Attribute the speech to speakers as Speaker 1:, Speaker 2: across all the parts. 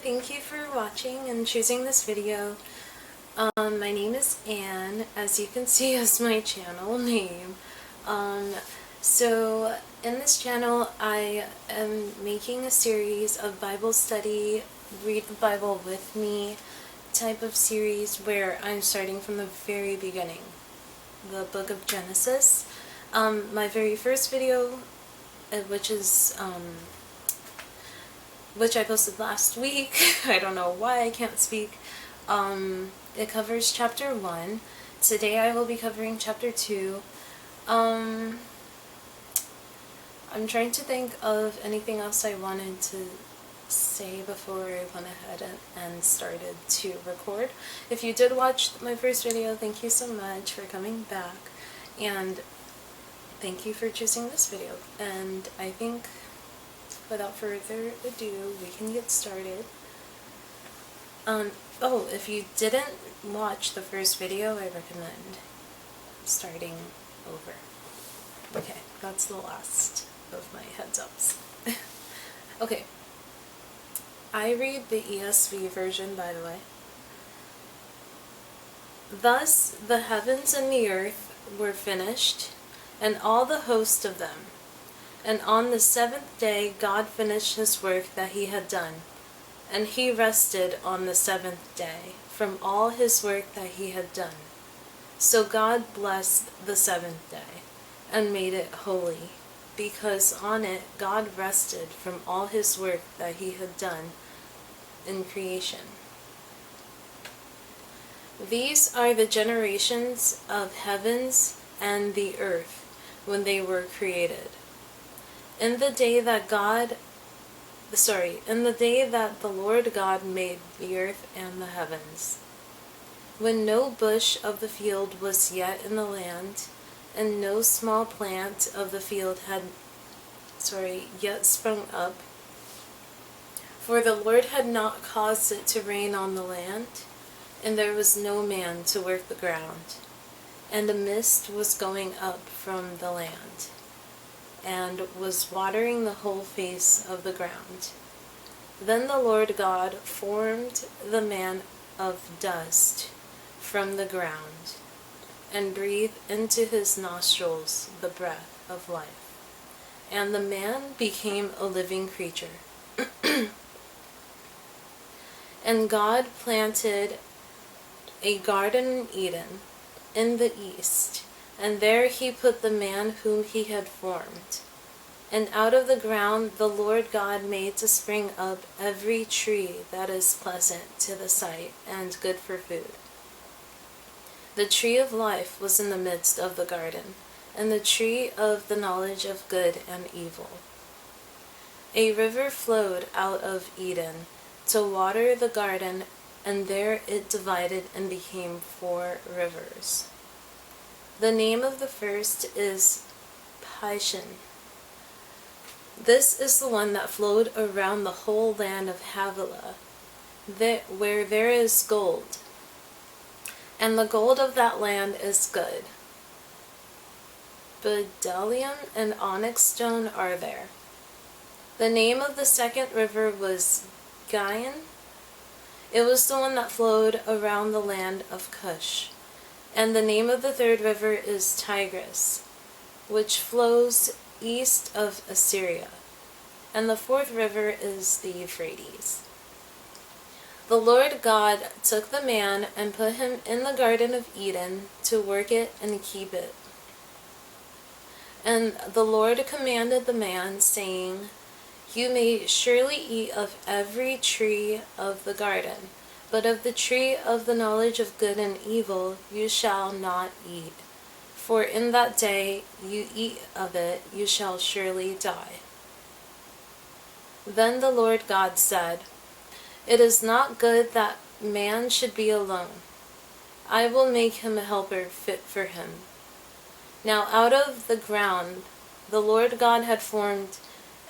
Speaker 1: thank you for watching and choosing this video. My name is Anne, as you can see as my channel name. So in this channel I am making a series of Bible study, read the Bible with me type of series where I'm starting from the very beginning, the book of Genesis. My very first video, which I posted last week. I don't know why I can't speak. It covers chapter 1. Today I will be covering chapter 2. I'm trying to think of anything else I wanted to say before I went ahead and started to record. If you did watch my first video, thank you so much for coming back, and thank you for choosing this video. And I think without further ado, we can get started. Oh, if you didn't watch the first video, I recommend starting over. Okay, that's the last of my heads ups. Okay, I read the ESV version, by the way. Thus the heavens and the earth were finished, and all the host of them. And on the seventh day God finished his work that he had done, and he rested on the seventh day from all his work that he had done. So God blessed the seventh day, and made it holy, because on it God rested from all his work that he had done in creation. These are the generations of heavens and the earth when they were created. In the day that the Lord God made the earth and the heavens, when no bush of the field was yet in the land, and no small plant of the field had yet sprung up, for the Lord had not caused it to rain on the land, and there was no man to work the ground, and a mist was going up from the land, and was watering the whole face of the ground. Then the Lord God formed the man of dust from the ground, and breathed into his nostrils the breath of life, and the man became a living creature. And God planted a garden in Eden in the east, and there he put the man whom he had formed. And out of the ground the Lord God made to spring up every tree that is pleasant to the sight and good for food. The tree of life was in the midst of the garden, and the tree of the knowledge of good and evil. A river flowed out of Eden to water the garden, and there it divided and became 4 rivers. The name of the first is Pishon. This is the one that flowed around the whole land of Havilah, where there is gold, and the gold of that land is good. Bdellium and onyx stone are there. The name of the second river was Gihon. It was the one that flowed around the land of Cush. And the name of the third river is Tigris, which flows east of Assyria. And the fourth river is the Euphrates. The Lord God took the man and put him in the Garden of Eden to work it and keep it. And the Lord commanded the man, saying, You may surely eat of every tree of the garden, but of the tree of the knowledge of good and evil you shall not eat. For in that day you eat of it, you shall surely die. Then the Lord God said, It is not good that man should be alone. I will make him a helper fit for him. Now out of the ground the Lord God had formed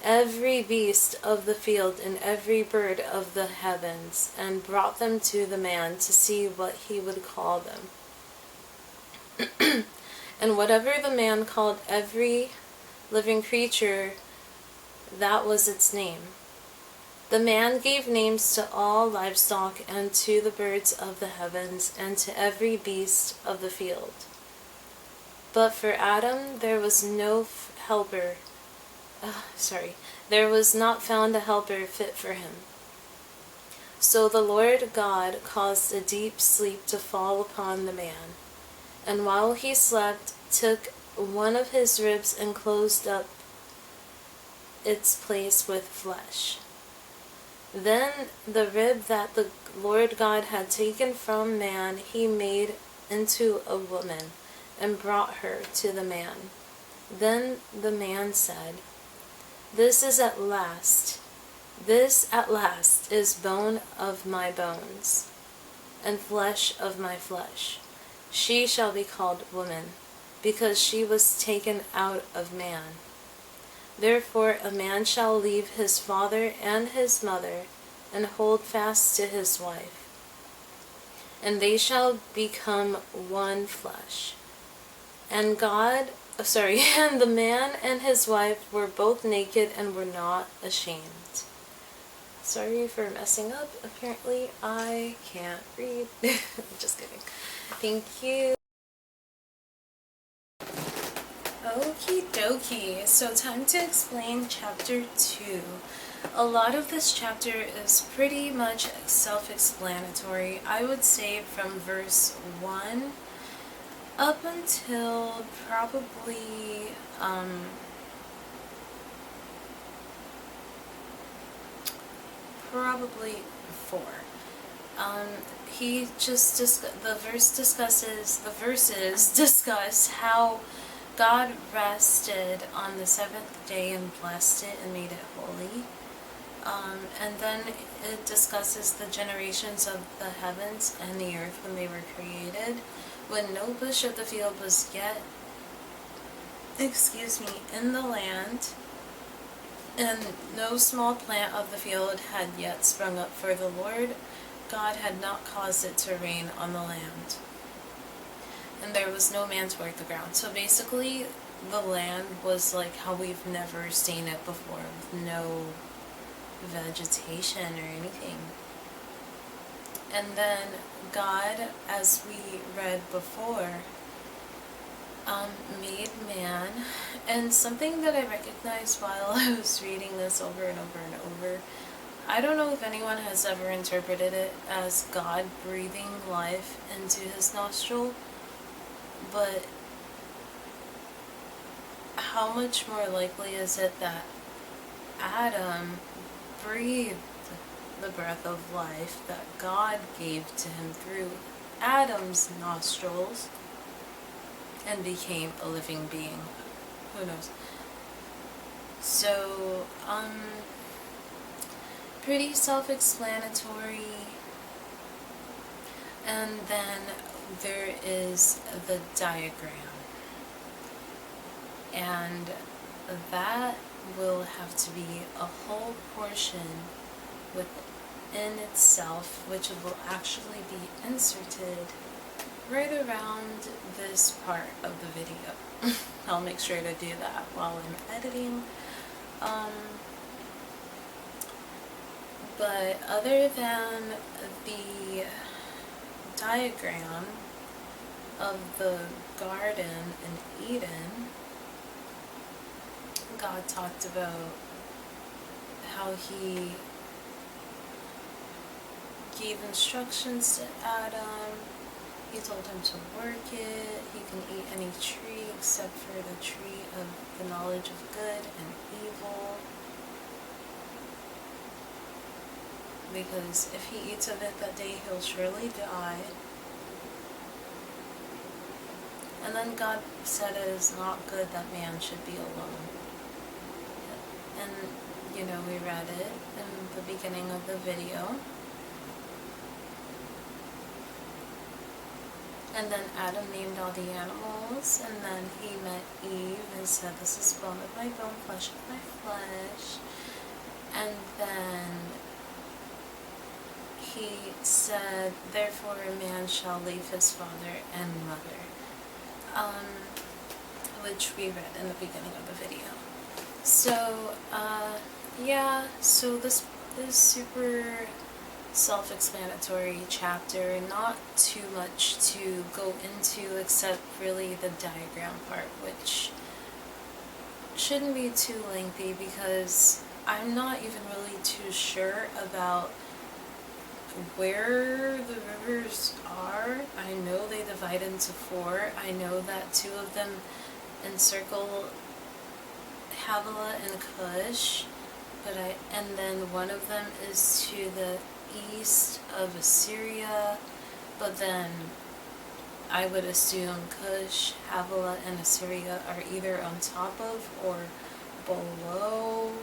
Speaker 1: every beast of the field and every bird of the heavens, and brought them to the man to see what he would call them. And whatever the man called every living creature, that was its name. The man gave names to all livestock and to the birds of the heavens and to every beast of the field. But for Adam there was no helper. There was not found a helper fit for him. So the Lord God caused a deep sleep to fall upon the man, and while he slept, took one of his ribs and closed up its place with flesh. Then the rib that the Lord God had taken from man he made into a woman, and brought her to the man. Then the man said, This at last is bone of my bones, and flesh of my flesh. She shall be called woman, because she was taken out of man. Therefore a man shall leave his father and his mother, and hold fast to his wife, and they shall become one flesh. And the man and his wife were both naked and were not ashamed. Sorry for messing up. Apparently I can't read. Just kidding. Thank you. Okie dokie. So time to explain chapter 2. A lot of this chapter is pretty much self-explanatory. I would say from verse 1 up until probably probably 4. The verses discuss how God rested on the seventh day and blessed it and made it holy. And then it discusses the generations of the heavens and the earth when they were created, when no bush of the field was yet, in the land, and no small plant of the field had yet sprung up, for the Lord God had not caused it to rain on the land, and there was no man to work the ground. So basically, the land was like how we've never seen it before, with no vegetation or anything. And then God, as we read before, made man. And something that I recognized while I was reading this over and over and over, I don't know if anyone has ever interpreted it as God breathing life into his nostril, but how much more likely is it that Adam breathed the breath of life that God gave to him through Adam's nostrils and became a living being? Who knows? So, pretty self-explanatory. And then there is the diagram, and that will have to be a whole portion within itself, which will actually be inserted right around this part of the video. I'll make sure to do that while I'm editing. But other than the diagram of the garden in Eden, God talked about how he gave instructions to Adam. He told him to work it. He can eat any tree except for the tree of the knowledge of good and evil, because if he eats of it that day, he'll surely die. And then God said it is not good that man should be alone. And, we read it in the beginning of the video. And then Adam named all the animals, and then he met Eve and said, this is bone of my bone, flesh of my flesh. And then he said, therefore a man shall leave his father and mother, which we read in the beginning of the video. So, so this this super self-explanatory chapter, not too much to go into except really the diagram part, which shouldn't be too lengthy because I'm not even really too sure about where the rivers are. I know they divide into 4. I know that 2 of them encircle Havilah and Cush, and then one of them is to the east of Assyria, but then I would assume Cush, Havilah, and Assyria are either on top of or below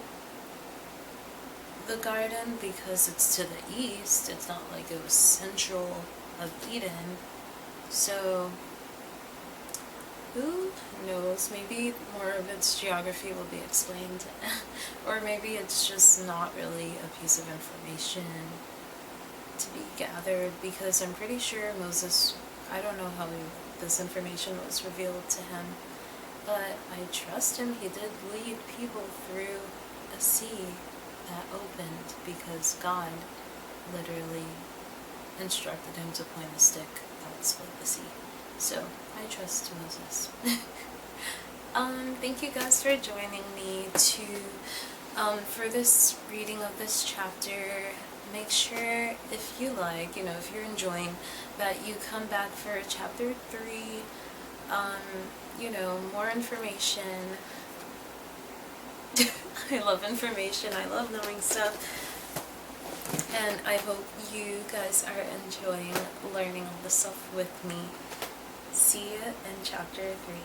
Speaker 1: the garden because it's to the east. It's not like it was central of Eden. So who knows, maybe more of its geography will be explained or maybe it's just not really a piece of information to be gathered, because I'm pretty sure Moses, I don't know how this information was revealed to him, but I trust him. He did lead people through a sea that opened because God literally instructed him to point a stick that split the sea. So I trust Moses. Thank you guys for joining me for this reading of this chapter. Make sure, if you like, if you're enjoying, that you come back for chapter 3. More information. I love information. I love knowing stuff. And I hope you guys are enjoying learning all this stuff with me. See you in chapter 3.